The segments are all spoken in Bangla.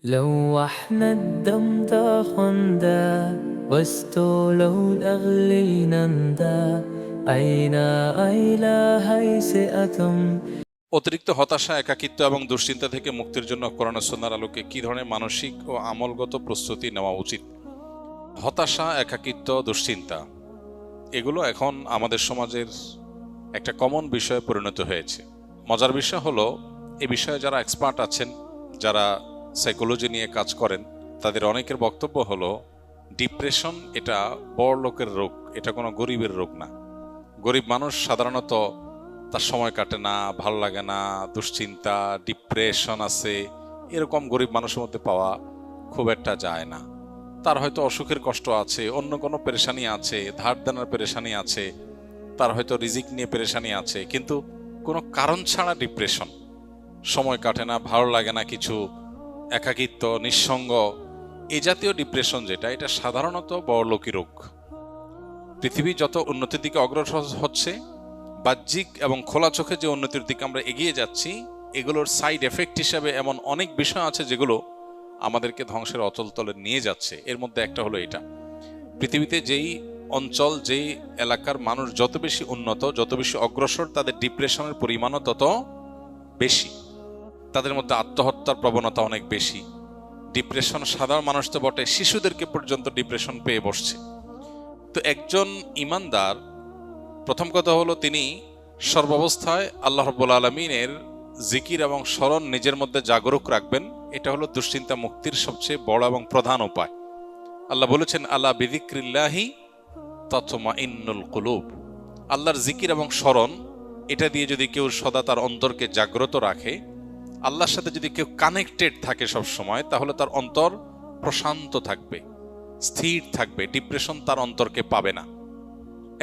لوحنا الدم خندا واستولوا الأغلي نندا أين أيلا هيسئتم। অতিরিক্ত হতাশা, একাকিত্ব এবং দুশ্চিন্তা থেকে মুক্তির জন্য কোরআন ও সুন্নাহর আলোকে কি ধরনের মানসিক ও আমলগত প্রস্তুতি নেওয়া উচিত? হতাশা, একাকিত্ব, দুশ্চিন্তা এগুলো এখন আমাদের সমাজের একটা কমন বিষয়ে পরিণত হয়েছে। মজার বিষয় হলো, এ বিষয়ে যারা এক্সপার্ট আছেন, যারা সাইকোলজি নিয়ে কাজ করেন, তাদের অনেকের বক্তব্য হলো ডিপ্রেশন এটা বড় লোকের রোগ, এটা কোনো গরিবের রোগ না। গরিব মানুষ সাধারণত তার সময় কাটে না, ভালো লাগে না, দুশ্চিন্তা, ডিপ্রেশন আছে, এরকম গরিব মানুষের মধ্যে পাওয়া খুব একটা যায় না। তার হয়তো অসুখের কষ্ট আছে, অন্য কোনো পেরেশানি আছে, ধার দেনার পেরেশানি আছে, তার হয়তো রিজিক নিয়ে পেরেশানি আছে, কিন্তু কোনো কারণ ছাড়া ডিপ্রেশন, সময় কাটে না, ভালো লাগে না কিছু, একাকিত্ব, নিঃসঙ্গ, এই জাতীয় ডিপ্রেশন যেটা, এটা সাধারণত বড়লোকি রোগ। পৃথিবী যত উন্নতির দিকে অগ্রসর হচ্ছে, বাহ্যিক এবং খোলা চোখে যে উন্নতির দিকে আমরা এগিয়ে যাচ্ছি, এগুলোর সাইড এফেক্ট হিসাবে এমন অনেক বিষয় আছে যেগুলো আমাদেরকে ধ্বংসের অতল তলে নিয়ে যাচ্ছে। এর মধ্যে একটা হলো এটা, পৃথিবীতে যেই অঞ্চল, যেই এলাকার মানুষ যত বেশি উন্নত, যত বেশি অগ্রসর, তাদের ডিপ্রেশনের পরিমাণও তত বেশি, তাদের মধ্যে আত্মহত্যার প্রবণতা অনেক বেশি। ডিপ্রেশন সাধারণ মানুষ তো বটে, শিশুদেরকে পর্যন্ত ডিপ্রেশন পেয়ে বসছে। তো একজন ইমানদার, প্রথম কথা হলো তিনি সর্বাবস্থায় আল্লাহ রাব্বুল আলামিনের জিকির এবং স্মরণ নিজের মধ্যে জাগরুক রাখবেন। এটা হলো দুশ্চিন্তা মুক্তির সবচেয়ে বড় এবং প্রধান উপায়। আল্লাহ বলেছেন, আলা বিযিক্রিল্লাহি তাতমাইন্নুল কুলুব। আল্লাহর জিকির এবং স্মরণ, এটা দিয়ে যদি কেউ সদা তার অন্তরকে জাগ্রত রাখে, আল্লাহর সাথে যদি কেউ কানেক্টেড থাকে সব সময়, তাহলে তার অন্তর প্রশান্ত থাকবে, স্থির থাকবে, ডিপ্রেশন তার অন্তরকে পাবে না।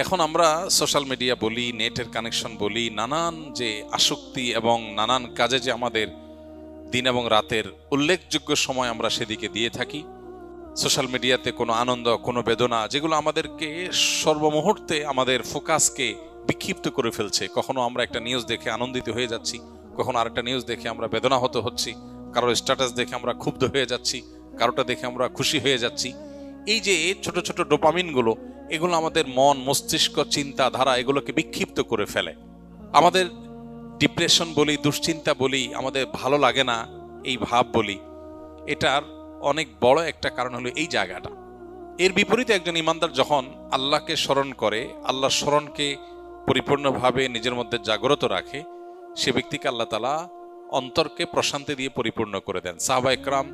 এখন আমরা সোশ্যাল মিডিয়া বলি, নেটের কানেকশন বলি, নানান যে আসক্তি এবং নানান কাজে যে আমাদের দিন এবং রাতের উল্লেখযোগ্য সময় আমরা সেদিকে দিয়ে থাকি, সোশ্যাল মিডিয়াতে কোনো আনন্দ, কোনো বেদনা, যেগুলো আমাদেরকে সর্বমুহূর্তে আমাদের ফোকাসকে বিক্ষিপ্ত করে ফেলছে। কখনো আমরা একটা নিউজ দেখে আনন্দিত হয়ে যাচ্ছি, কখনো আরেকটা নিউজ দেখে আমরা বেদনাহত হচ্ছি, কারোর স্ট্যাটাস দেখে আমরা ক্ষুব্ধ হয়ে যাচ্ছি, কারোটা দেখে আমরা খুশি হয়ে যাচ্ছি। এই যে ছোট ছোট ডোপামিনগুলো, এগুলো আমাদের মন, মস্তিষ্ক, চিন্তা ধারা এগুলোকে বিক্ষিপ্ত করে ফেলে। আমাদের ডিপ্রেশন বলি, দুশ্চিন্তা বলি, আমাদের ভালো লাগে না এই ভাব বলি, এটার অনেক বড় একটা কারণ হলো এই জায়গাটা। এর বিপরীতে একজন ইমানদার যখন আল্লাহকে স্মরণ করে, আল্লাহর স্মরণকে পরিপূর্ণভাবে নিজের মধ্যে জাগ্রত রাখে, সে ব্যক্তিকে আল্লাহ তাআলা অন্তরকে প্রশান্তি দিয়ে পরিপূর্ণ করে দেন। সাহাবা ইকরাম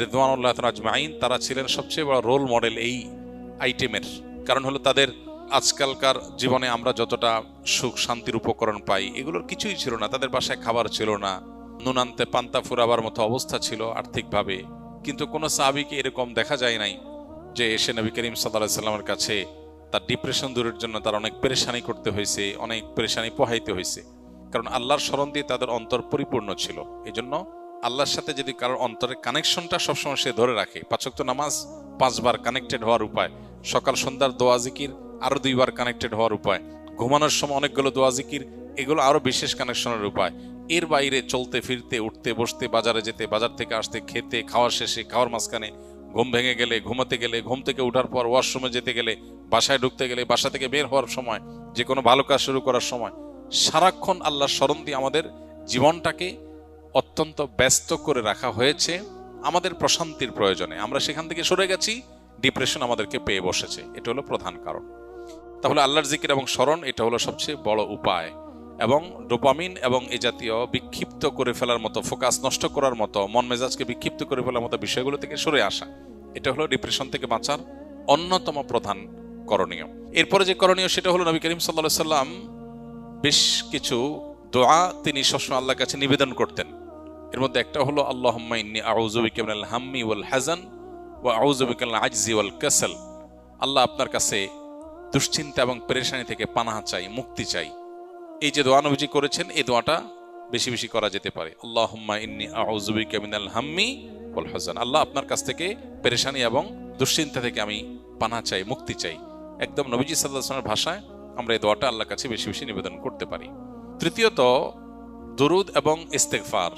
রিদওয়ানুল্লাহ আজমাইন, তারা ছিলেন সবচেয়ে বড় রোল মডেল এই আইটেমের। কারণ হলো তাদের আজকালকার জীবনে আমরা যতটা সুখ শান্তির উপকরণ পাই, এগুলোর কিছুই ছিল না। তাদের বাসায় খাবার ছিল না, নুন আনতে পান্তা ফুরাবার মতো অবস্থা ছিল আর্থিকভাবে। কিন্তু কোনো সাহাবীকে এরকম দেখা যায় নাই যে এসে নবী করিম সাল্লাল্লাহু আলাইহি সাল্লামের কাছে তার ডিপ্রেশন দূরের জন্য তার অনেক পেরেশানি করতে হয়েছে, অনেক পেরেশানি পোহাইতে হয়েছে। কারণ আল্লাহর স্মরণ দিয়ে তাদের অন্তর পরিপূর্ণ ছিল। এই জন্য আল্লাহর সাথে যদি কারোর অন্তরের কানেকশনটা সবসময় সে ধরে রাখে, 5 ওয়াক্ত নামাজ 5 বার কানেক্টেড হওয়ার উপায়, সকাল সন্ধ্যার দোয়া জিকির আরো 2 বার কানেক্টেড হওয়ার উপায়, ঘুমানোর সময় অনেকগুলো দোয়া জিকির, এগুলো আরো বিশেষ কানেকশনের উপায়। এর বাইরে চলতে ফিরতে, উঠতে বসতে, বাজারে যেতে, বাজার থেকে আসতে, খেতে, খাওয়ার শেষে, খাওয়ার মাঝখানে, ঘুম ভেঙে গেলে, ঘুমাতে গেলে, ঘুম থেকে উঠার পর ওয়াশরুমে যেতে গেলে, বাসায় ঢুকতে গেলে, বাসা থেকে বের হওয়ার সময়, যে কোনো ভালো কাজ শুরু করার সময়, সারাক্ষণ আল্লাহর স্মরণ দিয়ে আমাদের জীবনটাকে অত্যন্ত ব্যস্ত করে রাখা হয়েছে আমাদের প্রশান্তির প্রয়োজনে। আমরা সেখান থেকে সরে গেছি, ডিপ্রেশন আমাদেরকে পেয়ে বসেছে। এটা হলো প্রধান কারণ। তাহলে আল্লাহর জিকির এবং স্মরণ, এটা হলো সবচেয়ে বড় উপায়। এবং ডোপামিন এবং এই জাতীয় বিক্ষিপ্ত করে ফেলার মতো, ফোকাস নষ্ট করার মতো, মন মেজাজকে বিক্ষিপ্ত করে ফেলার মতো বিষয়গুলো থেকে সরে আসা, এটা হলো ডিপ্রেশন থেকে বাঁচার অন্যতম প্রধান করণীয়। এরপরে যে করণীয়, সেটা হলো নবী করিম সাল্লাল্লাহু আলাইহি সাল্লাম বেশ কিছু দোয়া তিনি সবসময় আল্লাহর কাছে নিবেদন করতেন। এর মধ্যে একটা হলো, আল্লাহুম্মা ইন্নী আউযু বিকা মিনাল হাম্মি ওয়াল হাযান ওয়া আউযু বিকা মিনাল আজজি ওয়াল কাসাল। আল্লাহ, আপনার কাছে দুশ্চিন্তা এবং পেরেশানি থেকে পানাহ চাই, মুক্তি চাই। এই যে দোয়া নবীজি করেছেন, এই দোয়াটা বেশি বেশি করা যেতে পারে। আল্লাহুম্মা ইন্নী আউযু বিকা মিনাল হাম্মি ওয়াল হাযান। আল্লাহ, আপনার কাছ থেকে পেরেশানি এবং দুশ্চিন্তা থেকে আমি পানাহ চাই, মুক্তি চাই। একদম নবীজি সাল্লাল্লাহু আলাইহি ওয়াসাল্লামের ভাষায় আমরা এই দোয়াটা আল্লাহর কাছে বেশি বেশি নিবেদন করতে পারি। তৃতীয়ত, দুরুদ এবং ইস্তেগফার।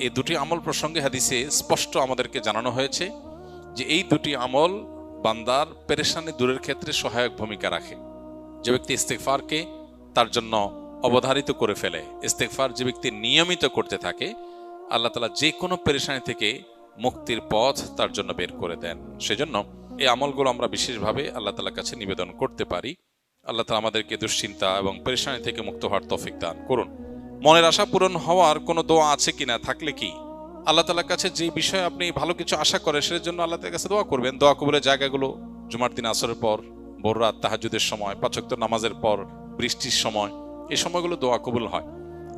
এই দুটি আমল প্রসঙ্গে হাদিসে স্পষ্ট আমাদেরকে জানানো হয়েছে যে এই দুটি আমল বান্দার পেরেশানি দূরের ক্ষেত্রে সহায়ক ভূমিকা রাখে। যে ব্যক্তি ইস্তেগফারকে তার জন্য অবধারিত করে ফেলে, ইস্তেগফার যে ব্যক্তি নিয়মিত করতে থাকে, আল্লাহ তাআলা যে কোনো পেরেশানি থেকে মুক্তির পথ তার জন্য বের করে দেন। সেজন্য এই আমলগুলো আমরা বিশেষভাবে আল্লাহ তাআলার কাছে নিবেদন করতে পারি। আল্লাহ তাআলা আমাদেরকে দুশ্চিন্তা এবং পেরেশানি থেকে মুক্ত হওয়ার তৌফিক দান করুন। মনের আশা পূরণ হওয়ার কোনো দোয়া আছে কিনা, থাকলে কি আল্লাহ তাআলার কাছে যে বিষয়ে আপনি ভালো কিছু আশা করেন সেটার জন্য আল্লাহ তাআলার কাছে দোয়া করবেন। দোয়া কবুলের জায়গাগুলো জুমার দিন আসরের পর, ভোর রাত তাহাজ্জুদের সময়, 5 ওয়াক্ত নামাজের পর, বৃষ্টির সময়, এই সময়গুলো দোয়া কবুল হয়।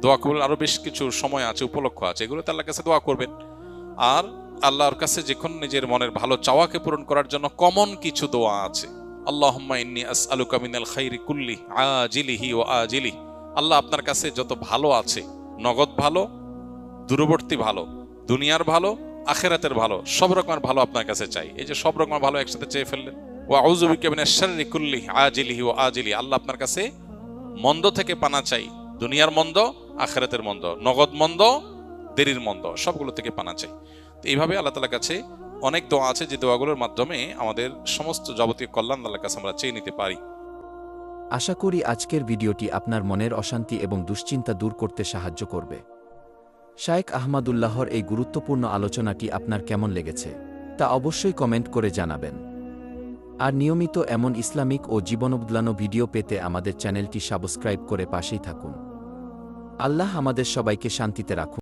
দোয়া কবুল আরো বেশ কিছু সময় আছে, উপলক্ষ আছে, এগুলোতে আল্লাহর কাছে দোয়া করবেন। আর আল্লাহর কাছে যখন নিজের মনের ভালো চাওয়াকে পূরণ করার জন্য কমন কিছু দোয়া আছে। আল্লাহুম্মা ইন্নী আসআলুকা মিনাল খাইরি কুল্লি আজিলিহি ওয়া আজিলিহি। আল্লাহ আপনার কাছে যত ভালো আছে, নগদ ভালো, দূরবর্তী ভালো, দুনিয়ার ভালো, আখিরাতের ভালো, সব রকমের ভালো আপনার কাছে চাই। এই যে সব রকমের ভালো একসাথে চেয়ে ফেললেন। ওয়া আউযু বিকা মিনাশ শাররি কুল্লি আজিলিহি ওয়া আজিলিহি। আল্লাহ আপনার কাছে মন্দ থেকে পানা চাই, দুনিয়ার মন্দ, আখিরাতের মন্দ, নগদ মন্দ, দেরির মন্দ, সবগুলো থেকে পানা চাই। তো এইভাবে আল্লাহ তাআলার কাছে অনেক দোয়া আছে যে দোয়াগুলোর মাধ্যমে আমাদের সমস্ত যাবতীয় কল্যাণ আল্লাহর কাছে আমরা চেয়ে নিতে পারি। আশা করি আজকের ভিডিওটি আপনার মনের অশান্তি এবং দুশ্চিন্তা দূর করতে সাহায্য করবে। শায়েখ আহমদুল্লাহর এই গুরুত্বপূর্ণ আলোচনাটি আপনার কেমন লেগেছে তা অবশ্যই কমেন্ট করে জানাবেন। আর নিয়মিত এমন ইসলামিক ও জীবনবদলানো ভিডিও পেতে আমাদের চ্যানেলটি সাবস্ক্রাইব করে পাশেই থাকুন। আল্লাহ আমাদের সবাইকে শান্তিতে রাখুন।